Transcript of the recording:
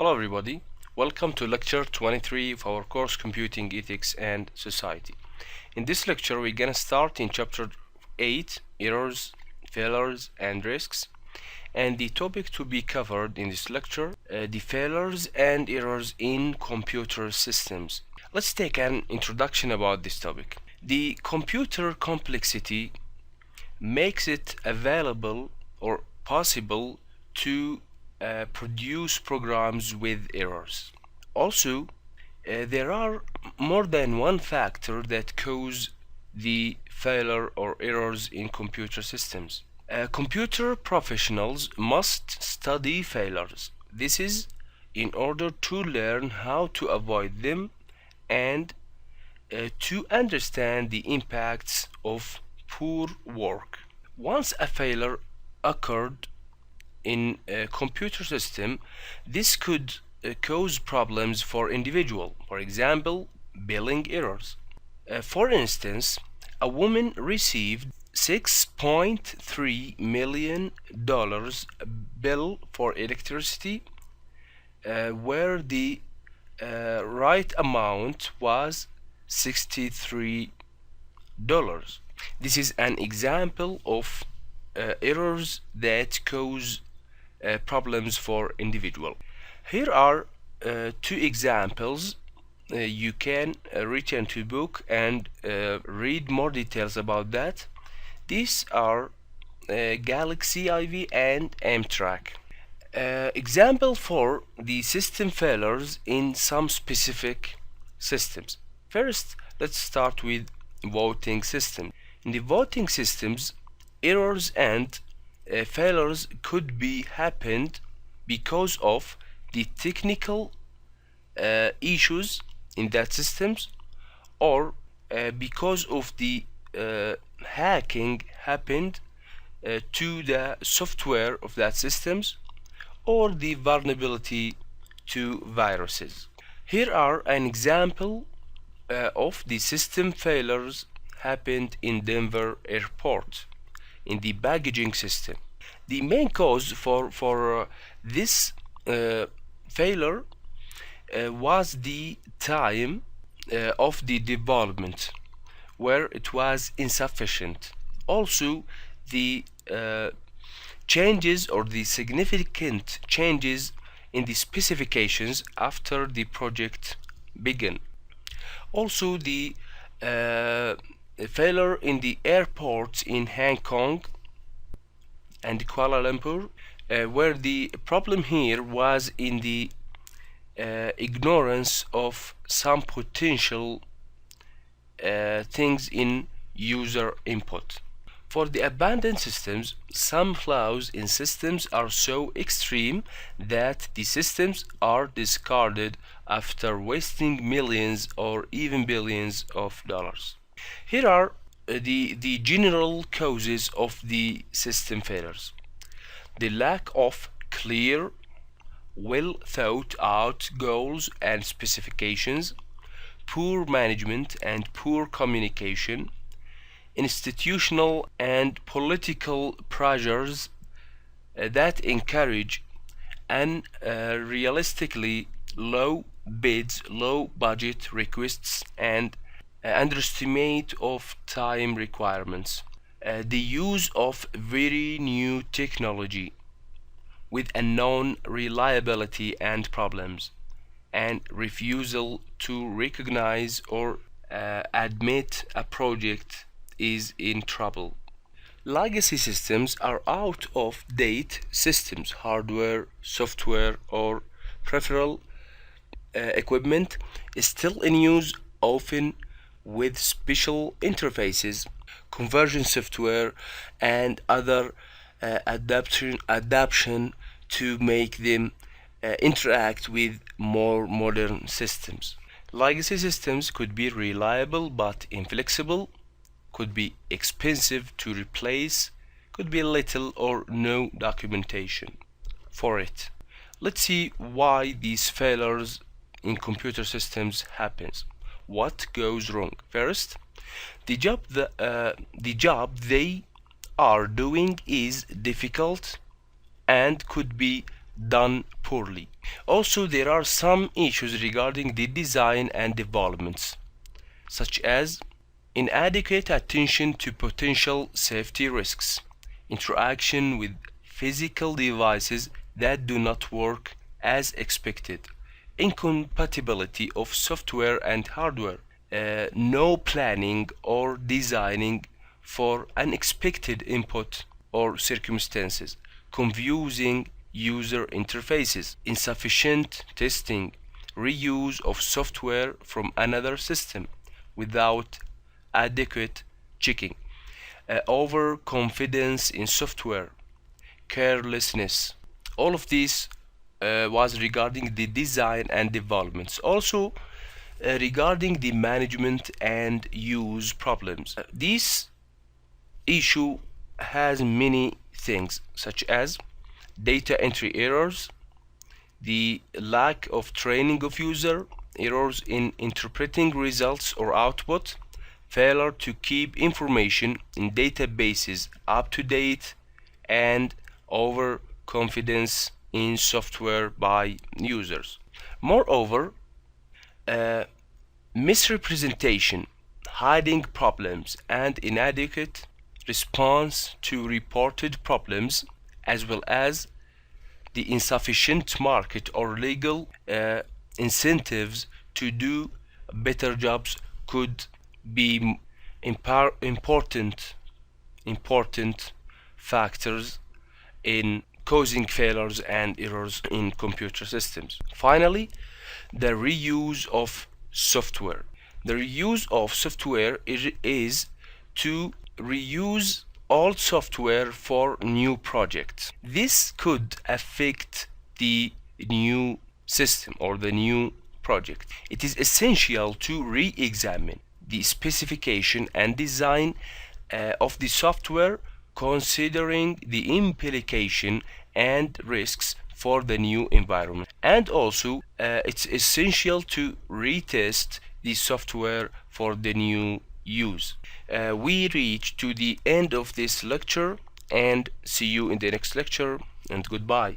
Hello everybody, welcome to lecture 23 of our course Computing Ethics and Society. In this lecture we're gonna start in chapter 8, Errors, Failures and Risks, and the topic to be covered in this lecture, the failures and errors in computer systems. Let's take an introduction about this topic. The computer complexity makes it available or possible to produce programs with errors. Also, there are more than one factor that cause the failure or errors in computer systems. Computer professionals must study failures. This is in order to learn how to avoid them and to understand the impacts of poor work. Once a failure occurred in a computer system, this could cause problems for individual. For example, billing errors. For instance, a woman received $6.3 million bill for electricity where the right amount was $63. This is an example of errors that cause problems for individual. Here are two examples. You can return to book and read more details about that. These are Galaxy IV and Amtrak. Example for the system failures in some specific systems. First, let's start with voting system. In the voting systems, errors and failures could be happened because of the technical issues in that systems or because of the hacking happened to the software of that systems or the vulnerability to viruses. Here are an example of the system failures happened in Denver airport in the baggaging system. The main cause for this failure was the time of the development, where it was insufficient. Also, the changes or the significant changes in the specifications after the project began. Also, the failure in the airports in Hong Kong and Kuala Lumpur, where the problem here was in the ignorance of some potential things in user input. For the abandoned systems, some flaws in systems are so extreme that the systems are discarded after wasting millions or even billions of dollars. Here are the general causes of the system failures. The lack of clear, well thought out goals and specifications, poor management and poor communication, institutional and political pressures that encourage unrealistically low bids, low budget requests, and underestimate of time requirements. The use of very new technology with unknown reliability and problems, and refusal to recognize or admit a project is in trouble. Legacy systems are out of date systems, hardware, software, or peripheral equipment is still in use, often with special interfaces, conversion software, and other adaptation to make them interact with more modern systems. Legacy systems could be reliable but inflexible, could be expensive to replace, could be little or no documentation for it. Let's see why these failures in computer systems happens. What goes wrong? First, the job they are doing is difficult and could be done poorly. Also, there are some issues regarding the design and developments, such as inadequate attention to potential safety risks, interaction with physical devices that do not work as expected, incompatibility of software and hardware, no planning or designing for unexpected input or circumstances, confusing user interfaces, insufficient testing, reuse of software from another system without adequate checking, overconfidence in software, carelessness. All of this was regarding the design and developments. Also, regarding the management and use problems. This issue has many things, such as data entry errors, the lack of training of user, errors in interpreting results or output, failure to keep information in databases up to date, and overconfidence in software by users. Moreover, misrepresentation, hiding problems, and inadequate response to reported problems, as well as the insufficient market or legal incentives to do better jobs could be important factors in causing failures and errors in computer systems. Finally, the reuse of software. The reuse of software is to reuse old software for new projects. This could affect the new system or the new project. It is essential to re-examine the specification and design of the software, considering the implication and risks for the new environment. And also, it's essential to retest the software for the new use. We reach to the end of this lecture, and see you in the next lecture, and goodbye.